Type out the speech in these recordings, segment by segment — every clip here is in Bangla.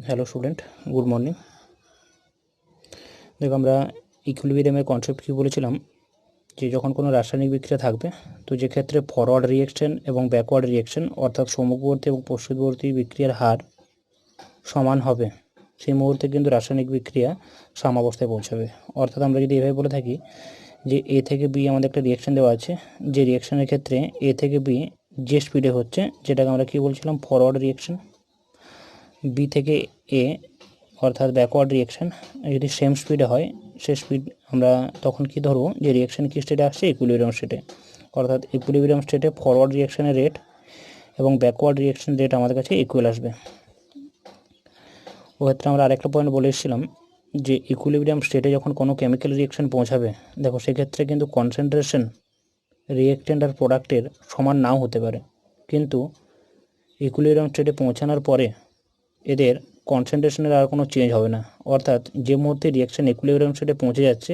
Hello student, good morning. দেখো, আমরা ইকুইলিব্রিয়ামের কনসেপ্ট কী বলেছিলাম যে যখন কোনো রাসায়নিক বিক্রিয়া থাকবে, তো যে ক্ষেত্রে ফরওয়ার্ড রিয়েকশন এবং ব্যাকওয়ার্ড রিয়েকশন অর্থাৎ সম্মুখবর্তী এবং পশ্চাৎবর্তী বিক্রিয়ার হার সমান হবে, সেই মুহূর্তে কিন্তু রাসায়নিক বিক্রিয়া সাম্যাবস্থায় পৌঁছাবে। অর্থাৎ আমরা যদি এভাবে বলে থাকি যে এ থেকে বি আমাদের একটা রিয়েকশন দেওয়া আছে, যে রিয়েকশনের ক্ষেত্রে এ থেকে বি যে স্পিডে হচ্ছে, যেটাকে আমরা কী বলছিলাম, ফরওয়ার্ড রিয়েকশন। বি থেকে এ অর্থাৎ ব্যাকওয়ার্ড রিয়েকশন যদি সেম স্পিডে হয়, সে স্পিড আমরা তখন কি ধরবো যে রিয়েকশন কী স্টেটে আসছে, ইকুইলিব্রিয়াম স্টেটে। অর্থাৎ ইকুইলিব্রিয়াম স্টেটে ফরওয়ার্ড রিয়েকশনের রেট এবং ব্যাকওয়ার্ড রিয়েকশন রেট আমাদের কাছে ইকুয়াল আসবে। ওক্ষেত্রে আমরা আরেকটা পয়েন্ট বলে এসেছিলাম যে ইকুইলিব্রিয়াম স্টেটে যখন কোনো কেমিক্যাল রিয়েকশন পৌঁছাবে, দেখো সেক্ষেত্রে কিন্তু কনসেন্ট্রেশন রিয়েক্টেন্ট আর প্রোডাক্টের সমান নাও হতে পারে, কিন্তু ইকুইলিব্রিয়াম স্টেটে পৌঁছানোর পরে এদের কনসেন্ট্রেশনের আর কোনো চেঞ্জ হবে না। অর্থাৎ যে মুহূর্তে রিয়েকশন ইকুইলিব্রিয়াম স্টেটে পৌঁছে যাচ্ছে,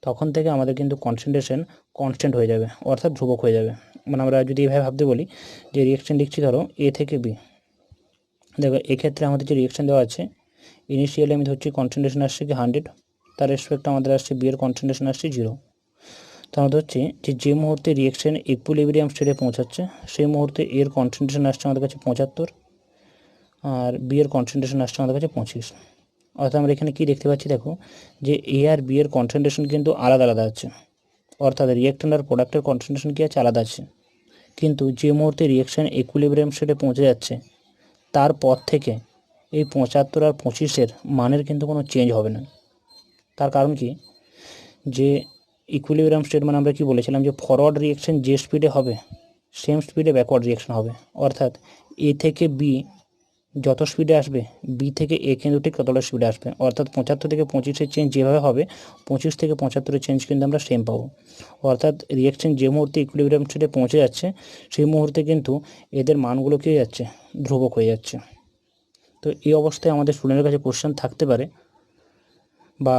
তখন থেকে আমাদের কিন্তু কনসেন্ট্রেশন কনস্ট্যান্ট হয়ে যাবে, অর্থাৎ ধ্রুবক হয়ে যাবে। মানে আমরা যদি এভাবে ভাবতে বলি যে রিয়েকশন লিখছি ধরো এ থেকে বি, দেখো এক্ষেত্রে আমাদের যে রিয়েকশন দেওয়া আছে, ইনিশিয়ালি আমি ধরছি কনসেন্ট্রেশন আসছে কি 100, তার রেসপেক্ট আমাদের আসছে বি এর কনসেন্ট্রেশন আসছে 0। তো আমরা ধরছি যে মুহূর্তে রিয়েকশন ইকুইলিব্রিয়াম স্টেটে পৌঁছাচ্ছে, সেই মুহূর্তে এর কনসেন্ট্রেশন আসছে আমাদের কাছে 75 আর বি এর কনসেন্ট্রেশন আসছে আমাদের কাছে 25। অর্থাৎ আমরা এখানে কি দেখতে পাচ্ছি, দেখো যে এ আর বি এর কনসেন্ট্রেশন কিন্তু আলাদা আলাদা আছে। অর্থাৎ রিয়েক্ট্যান্ট আর প্রোডাক্টের কনসেন্ট্রেশন কি আছে, আলাদা আছে। কিন্তু যে মুহূর্তে রিয়েকশন ইকুইলিব্রিয়াম স্টেটে পৌঁছে যাচ্ছে, তারপর থেকে এই 75 আর 25-এর মানের কিন্তু কোনো চেঞ্জ হবে না। তার কারণ কি, যে ইকুইলিব্রিয়াম স্টেট মানে আমরা কি বলেছিলাম যে ফরওয়ার্ড রিয়েকশন যে স্পিডে হবে, সেম স্পিডে ব্যাকওয়ার্ড রিয়েকশন হবে। অর্থাৎ এ থেকে বি যত স্পিডে আসবে, বি থেকে এ কিন্তু ঠিক ততটা স্পিডে আসবে। অর্থাৎ 75 থেকে 25-এর চেঞ্জ যেভাবে হবে, 25 থেকে 75-এর চেঞ্জ কিন্তু আমরা সেম পাবো। অর্থাৎ রিয়েকশন যে মুহূর্তে ইকুইলিব্রিয়াম স্টেটে পৌঁছে যাচ্ছে, সেই মুহূর্তে কিন্তু এদের মানগুলো কী হয়ে যাচ্ছে, ধ্রুবক হয়ে যাচ্ছে। তো এই অবস্থায় আমাদের স্টুডেন্টের কাছে কোশ্চেন থাকতে পারে, বা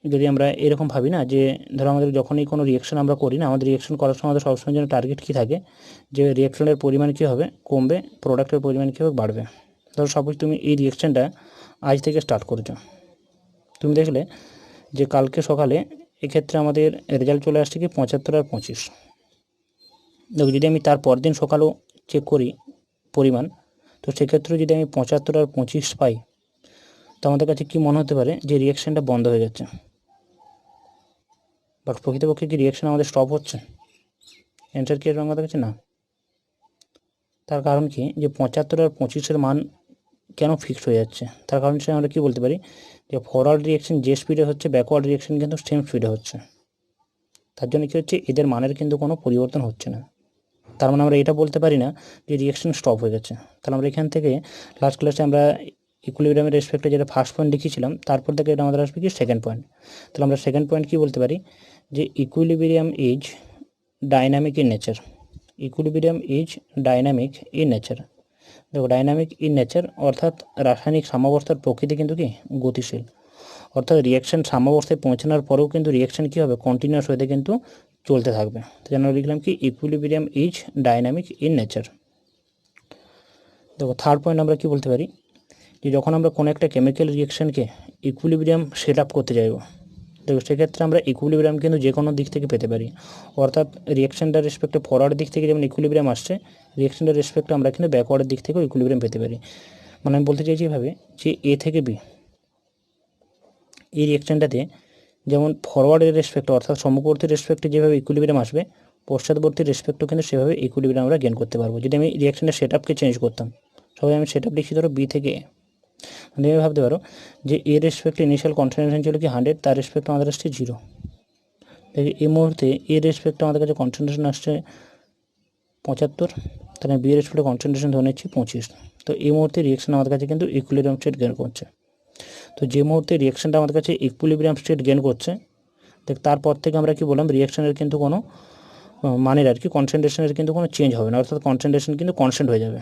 যদি আমরা এরকম ভাবি না যে ধরো আমাদের যখনই কোনো রিয়েকশন আমরা করি না, আমাদের রিয়েকশন করার সময় আমাদের সবসময় যেন টার্গেট কী থাকে, যে রিয়েকশনের পরিমাণ কী হবে, কমবে, প্রোডাক্টের পরিমাণ কী হবে, বাড়বে। ধরো সাপোজ তুমি এই রিয়েকশনটা আজ থেকে স্টার্ট করেছো, তুমি দেখলে যে কালকে সকালে এক্ষেত্রে আমাদের রেজাল্ট চলে আসছে কি 75 আর 25। দেখো যদি আমি তার পরদিন সকালেও চেক করি পরিমাণ, তো সেক্ষেত্রে যদি আমি 75 আর 25 পাই, তো আমাদের কাছে কি মনে হতে পারে যে রিয়েকশনটা বন্ধ হয়ে যাচ্ছে। বাট প্রকৃতপক্ষে কি রিয়েকশন আমাদের স্টপ হচ্ছে? অ্যান্সার কি এর আমাদের কাছে না। তার কারণ কি, যে 75 আর 25-এর মান কেন ফিক্সড হয়ে যাচ্ছে, তার কারণ হিসেবে আমরা কী বলতে পারি যে ফরওয়ার্ড রিয়েকশন যে স্পিডে হচ্ছে, ব্যাকওয়ার্ড রিয়েকশন কিন্তু সেম স্পিডে হচ্ছে। তার জন্য কী হচ্ছে, এদের মানের কিন্তু কোনো পরিবর্তন হচ্ছে না। তার মানে আমরা এটা বলতে পারি না যে রিয়েকশন স্টপ হয়ে গেছে। তাহলে আমরা এখান থেকে লাস্ট ক্লাসে আমরা ইকুইলিব্রিয়ামের রেসপেক্টে যেটা ফার্স্ট পয়েন্ট লিখেছিলাম, তারপর থেকে এটা আমাদের আসবে কি সেকেন্ড পয়েন্ট। তাহলে আমরা সেকেন্ড পয়েন্ট কী বলতে পারি, যে equilibrium is dynamic in nature. Equilibrium is dynamic in nature. দেখো ডাইনামিক ইন নেচার অর্থাৎ রাসায়নিক সাম্যাবস্থার প্রকৃতি কিন্তু কি গতিশীল। অর্থাৎ রিয়েকশন সাম্যাবস্থায় পৌঁছানোর পরেও কিন্তু রিয়েকশন কী হবে, কন্টিনিউয়াস হতে কিন্তু চলতে থাকবে। তো জন্য লিখলাম কি equilibrium is dynamic in nature. দেখো থার্ড পয়েন্ট আমরা কি বলতে পারি, যে যখন আমরা কোনো একটা কেমিক্যাল রিয়েকশনকে ইকুইলিব্রিয়াম সেট আপ করতে চাইব, দেখো সেক্ষেত্রে আমরা ইকুইলিব্রিয়াম কিন্তু যে কোনো দিক থেকে পেতে পারি। অর্থাৎ রিয়েকশনটার রেসপেক্টে ফরওয়ার্ড দিক থেকে যেমন ইকুইলিব্রিয়াম আসছে, রিয়েকশনটার রেসপেক্টে আমরা কিন্তু ব্যাকওয়ার্ডের দিক থেকেও ইকুইলিব্রিয়াম পেতে পারি। মানে আমি বলতে চাইছি এভাবে যে এ থেকে বি এই রিয়েকশনটাতে যেমন ফরওয়ার্ডের রেসপেক্টে অর্থাৎ সম্মুখবর্তী রেসপেক্টে যেভাবে ইকুইলিব্রিয়াম আসবে, পশ্চাৎবর্তী রেসপেক্টও কিন্তু সেভাবে ইকুইলিব্রিয়াম আমরা গেন করতে পারবো। যদি আমি রিয়েকশনের সেট আপকে চেঞ্জ করতাম, সবাই আমি সেট আপ লিখছি ধরো বি থেকে এ, মানে আমি ভাবতে পারো যে এর রেসপেক্টে ইনিশিয়াল কনসেন্ট্রেশন ছিল কি 100, তার রেসপেক্ট আমাদের আসছে 0। দেখি এই মুহূর্তে এর রেসপেক্টে আমাদের কাছে কনসেন্ট্রেশন আসছে 75, তাহলে বি এর রেসপেক্টে কনসেন্ট্রেশন ধরে নিচ্ছি 25। তো এই মুহূর্তে রিয়েকশন আমাদের কাছে কিন্তু ইকুইলিব্রিয়াম স্টেট গেন করছে। তো যে মুহূর্তে রিয়েকশনটা আমাদের কাছে ইকুইলিব্রিয়াম স্টেট গেন করছে, দেখ তারপর থেকে আমরা কি বললাম, রিয়েকশনের কিন্তু কোনো মানের আর কি কনসেন্ট্রেশনের কিন্তু কোনো চেঞ্জ হবে না, অর্থাৎ কনসেন্ট্রেশন কিন্তু কনস্ট্যান্ট হয়ে যাবে।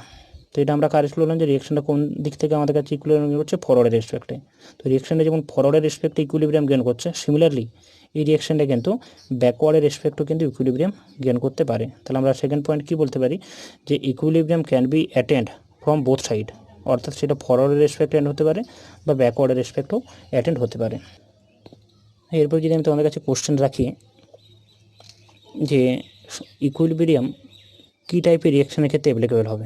তো এটা আমরা কার বললাম যে রিয়েকশনটা কোন দিক থেকে আমাদের কাছে ইকুইলিব্রিয়াম গেন করছে, ফরওয়ার্ডের রেসপেক্টে। তো রিয়েকশনটা যেমন ফরওয়ার্ডের রেসপেক্টে ইকুইলিব্রিয়াম গেন করছে, সিমিলারলি এই রিয়েকশনটা কিন্তু ব্যাকওয়ার্ডের রেসপেক্টও কিন্তু ইকুইলিব্রিয়াম গেন করতে পারে। তাহলে আমরা সেকেন্ড পয়েন্ট কী বলতে পারি, যে equilibrium can be attend from both side. অর্থাৎ সেটা ফরওয়ার্ডের রেসপেক্টে অ্যাটেন্ড হতে পারে বা ব্যাকওয়ার্ডের রেসপেক্টেও অ্যাটেন্ড হতে পারে। এরপর যদি আমি তোমাদের কাছে কোশ্চেন রাখি যে ইকুইলিব্রিয়াম কী টাইপের রিয়াকশনের ক্ষেত্রে অ্যাপ্লিকেবল হবে,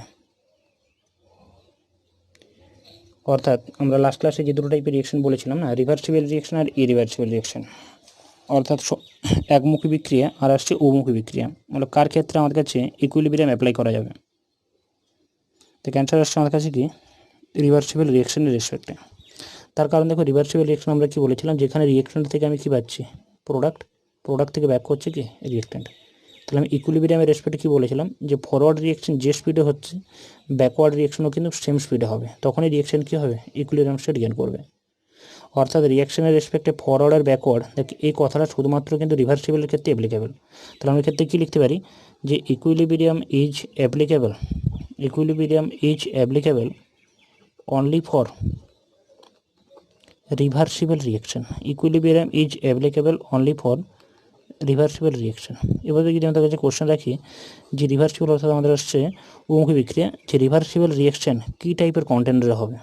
অর্থাৎ আমরা লাস্ট ক্লাসে যে দুটো টাইপের রিয়াকশন বলেছিলাম না, রিভার্সিবল রিয়াকশন আর ইরিভার্সিবল রিয়াকশন, অর্থাৎ একমুখী বিক্রিয়া আর আসছে উমুখী বিক্রিয়া, মানে কার ক্ষেত্রে আমাদের কাছে ইকুইলিব্রিয়াম অ্যাপ্লাই করা যাবে। তো ক্যান্সার আসছে আমাদের কাছে কি রিভার্সিবল রিয়াকশনের রেসপেক্টে। তার কারণ দেখো রিভার্সিবল রিয়াকশন আমরা কি বলেছিলাম, যেখানে রিয়াকশন থেকে আমি কি পাচ্ছি প্রোডাক্ট থেকে ব্যাক করছে কি রিয়াক্ট্যান্ট। তাহলে আমি ইকুইলিব্রিয়ামের রেসপেক্টে কী বলেছিলাম যে ফরওয়ার্ড রিয়াকশন যে স্পিডে হচ্ছে ব্যাকওয়ার্ড রিয়াকশনও কিন্তু সেম স্পিডে হবে, তখনই রিয়াকশন কী হবে ইকুইলিব্রিয়াম স্টেট গেইন করবে। অর্থাৎ রিয়াকশনের রেসপেক্টে ফরওয়ার্ড আর ব্যাকওয়ার্ড এই কথাটা শুধুমাত্র কিন্তু রিভার্সিবলের ক্ষেত্রে অ্যাপ্লিকেবল। তাহলে আমি ক্ষেত্রে কী লিখতে পারি যে equilibrium is applicable only for reversible reaction. Equilibrium is applicable only for reversible reaction. এবারে যদি আমাদের কাছে কোশ্চেন রাখি যে রিভার্সিবল অর্থাৎ আমাদের আসছে উভমুখী বিক্রিয়া, যে রিভার্সিবল রিয়াকশন কী টাইপের কন্টেনারে হবে,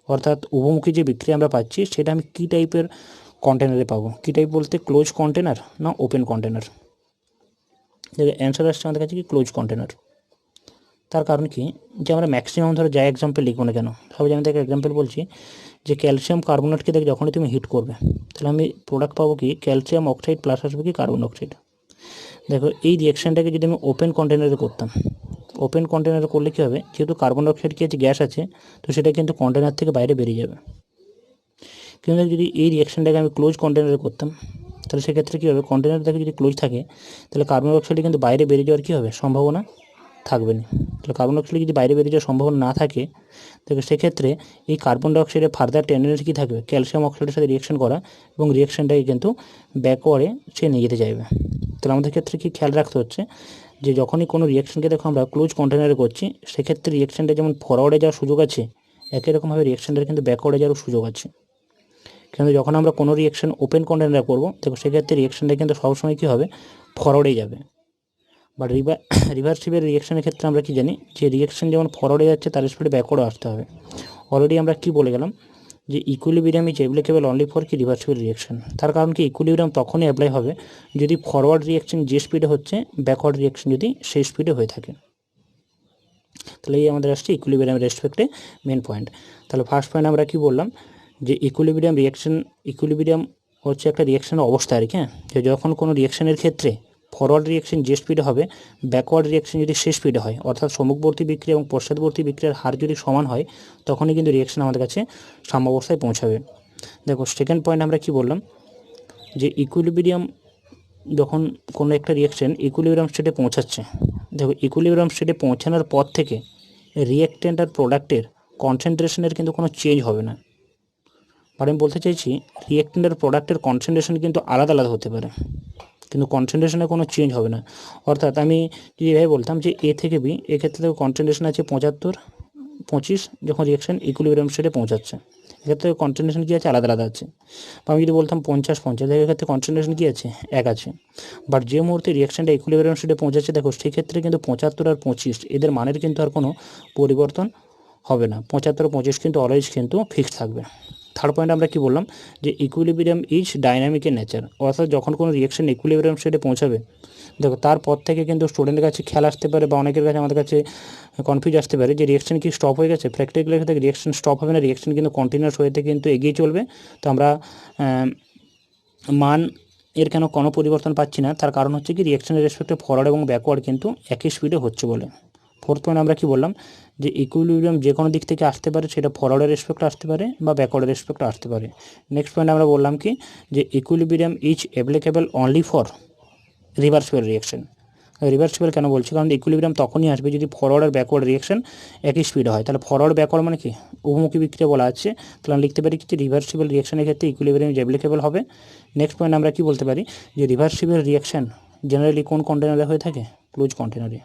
অর্থাৎ উভমুখী যে বিক্রিয়া আমরা পাচ্ছি সেটা আমি কী টাইপের কন্টেনারে পাবো। কী টাইপ বলতে ক্লোজ কন্টেনার না ওপেন কন্টেনার। অ্যান্সার আসছে আমাদের কাছে কি ক্লোজ কন্টেনার। তার কারণ কি যে আমরা ম্যাক্সিমাম ধরো যা এক্সাম্পল লিখবো না কেন, সবাই আমি দেখে এক্সাম্পল বলছি যে ক্যালসিয়াম কার্বনেটকে দেখে যখনই তুমি হিট করবে তাহলে আমি প্রোডাক্ট পাবো কি ক্যালসিয়াম অক্সাইড প্লাস আসবে কি কার্বন অক্সাইড। দেখো এই রিয়াকশানটাকে যদি আমি ওপেন কন্টেনারে করতাম, ওপেন কন্টেনারে করলে কী হবে, যেহেতু কার্বন ডাইঅক্সাইড কি আছে গ্যাস আছে, তো সেটা কিন্তু কন্টেনার থেকে বাইরে বেরিয়ে যাবে। কিন্তু যদি এই রিয়াকশানটাকে আমি ক্লোজ কন্টেনারে করতাম তাহলে সেক্ষেত্রে কী হবে, কন্টেনার থেকে যদি ক্লোজ থাকে তাহলে কার্বন ডাইঅক্সাইড কিন্তু বাইরে বেরিয়ে যাওয়ার কী হবে সম্ভাবনা থাকবে না। তাহলে কার্বন ডাইঅক্সাইড যদি বাইরে বেরিয়ে যাওয়ার সম্ভাবনা না থাকে তাহলে সেক্ষেত্রে এই কার্বন ডাইঅক্সাইডের ফার্দার টেন্ডেন্সি কী থাকবে ক্যালসিয়াম অক্সাইডের সাথে রিয়াকশন করা এবং রিয়াকশানটাকে কিন্তু ব্যাকওয়ার্ডে সে নিয়ে যেতে চাইবে। তাহলে আমাদের ক্ষেত্রে কি খেয়াল রাখতে হচ্ছে যে যখনই কোনো রিয়াকশানকে দেখো আমরা ক্লোজ কন্টেনারে করছি সেক্ষেত্রে রিয়াকশানটা যেমন ফরওয়ার্ডে যাওয়ার সুযোগ আছে একই রকমভাবে রিয়াকশানটার কিন্তু ব্যাকওয়ার্ডে যাওয়ার সুযোগ আছে। কিন্তু যখন আমরা কোনো রিয়াকশান ওপেন কন্টেনারে করবো দেখো সেক্ষেত্রে রিয়াকশানটা কিন্তু সবসময় কী হবে ফরওয়ার্ডেই যাবে। বাট রিভার্সিবল রিয়াকশানের ক্ষেত্রে আমরা কি জানি যে রিয়াকশান যেমন ফরওয়ার্ডে যাচ্ছে তার স্পিডে ব্যাকওয়ার্ডে আসতে হবে। অলরেডি আমরা কি বলে গেলাম যে equilibrium is applicable only for কি রিভার্সিবল রিয়াকশন। তার কারণ কি ইকুইলিব্রিয়াম তখনই অ্যাপ্লাই হবে যদি ফরওয়ার্ড রিয়াকশন যে স্পিডে হচ্ছে ব্যাকওয়ার্ড রিয়াকশন যদি সেই স্পিডে হয়ে থাকে। তাহলে এই আমাদের আসছে ইকুইলিব্রিয়ামের রেসপেক্টে মেন পয়েন্ট। তাহলে ফার্স্ট পয়েন্ট আমরা কি বললাম যে ইকুইলিব্রিয়াম হচ্ছে একটা রিয়াকশনের অবস্থা আর কি, হ্যাঁ, যে যখন কোনো রিয়াকশনের ক্ষেত্রে ফরওয়ার্ড রিয়াকশন যে স্পিডে হবে ব্যাকওয়ার্ড রিয়াকশন যদি সে স্পিডে হয়, অর্থাৎ সম্মুখবর্তী বিক্রিয়া এবং পশ্চাৎবর্তী বিক্রিয়ার হার যদি সমান হয় তখনই কিন্তু রিয়াকশন আমাদের কাছে সাম্যাবস্থায় পৌঁছাবে। দেখো সেকেন্ড পয়েন্ট আমরা কি বললাম যে ইকুইলিব্রিয়াম যখন কোনো একটা রিয়াকশন ইকুইলিব্রিয়াম স্টেটে পৌঁছাচ্ছে, দেখো ইকুইলিব্রিয়াম স্টেটে পৌঁছানোর পর থেকে রিয়াক্ট্যান্ট আর প্রোডাক্টের কনসেন্ট্রেশনের কিন্তু কোনো চেঞ্জ হবে না। আর আমি বলতে চাইছি রিয়াক্ট্যান্ট আর প্রোডাক্টের কনসেন্ট্রেশন কিন্তু আলাদা আলাদা হতে পারে কিন্তু কনসেন্ট্রেশনে কোনো চেঞ্জ হবে না। অর্থাৎ আমি যদি এভাবে বলতাম যে এ থেকে বি, এক্ষেত্রে কনসেন্ট্রেশন আছে 75-25, যখন রিয়াকশান ইকুইলিব্রিয়াম স্টেটে পৌঁছাচ্ছে এক্ষেত্রে কনসেন্ট্রেশন কী আছে আলাদা আলাদা আছে। বা আমি যদি বলতাম 50-50, এক্ষেত্রে কনসেন্ট্রেশন কী আছে এক আছে। বাট যে মুহূর্তে রিয়াকশানটা ইকুইলিব্রিয়াম স্টেটে পৌঁছাচ্ছে দেখো সেক্ষেত্রে কিন্তু 75 আর 25 এদের মানের কিন্তু আর কোনো পরিবর্তন হবে না। 75-25 কিন্তু অলওয়েজ কিন্তু ফিক্সড থাকবে। থার্ড পয়েন্ট আমরা কি বললাম যে equilibrium is dynamic in nature, অর্থাৎ যখন কোনো রিয়াকশন ইকুইলিব্রিয়াম স্টেটে পৌঁছাবে দেখো তারপর থেকে কিন্তু স্টুডেন্টের কাছে খেয়াল আসতে পারে বা অনেকের কাছে আমাদের কাছে কনফিউজ আসতে পারে যে রিয়াকশন কি স্টপ হয়ে গেছে। প্র্যাকটিক্যালের ক্ষেত্রে রিয়াকশন স্টপ হবে না, রিয়াকশন কিন্তু কন্টিনিউয়াস হয়ে থেকে কিন্তু এগিয়ে চলবে। তো আমরা মান এর কেন কোনো পরিবর্তন পাচ্ছি না, তার কারণ হচ্ছে কি রিয়াকশনের রেসপেক্টে ফরওয়ার্ড এবং ব্যাকওয়ার্ড কিন্তু একই স্পিডে হচ্ছে বলে। ফোর্থ পয়েন্ট আমরা কি বললাম যে ইকুইলিব্রিয়াম যে কোনো দিক থেকে আসতে পারে, সেটা ফরওয়ার্ডের রেসপেক্টে আসতে পারে বা ব্যাকওয়ার্ডের রেসপেক্টে আসতে পারে। নেক্সট পয়েন্ট আমরা বললাম কি যে equilibrium is applicable only for reversible reaction. Reversible কেন বলছি, কারণ ইকুইলিব্রিয়াম তখনই আসবে যদি ফরওয়ার্ড আর ব্যাকওয়ার্ড রিয়াকশন একই স্পিডে হয়। তাহলে ফরওয়ার্ড ব্যাকওয়ার্ড মানে কি উভমুখী বিক্রিয়া বলা আছে, তাহলে আমরা লিখতে পারি কি যে রিভার্সিবল রিয়াকশনের ক্ষেত্রে ইকুইলিব্রিয়াম ইজ অ্যাপ্লিকেবল হবে। নেক্সট পয়েন্ট আমরা কি বলতে পারি যে রিভার্সিবল রিয়াকশন জেনারেলি কোন কন্টেনারে হয়ে থাকে ক্লোজ কন্টেনারে।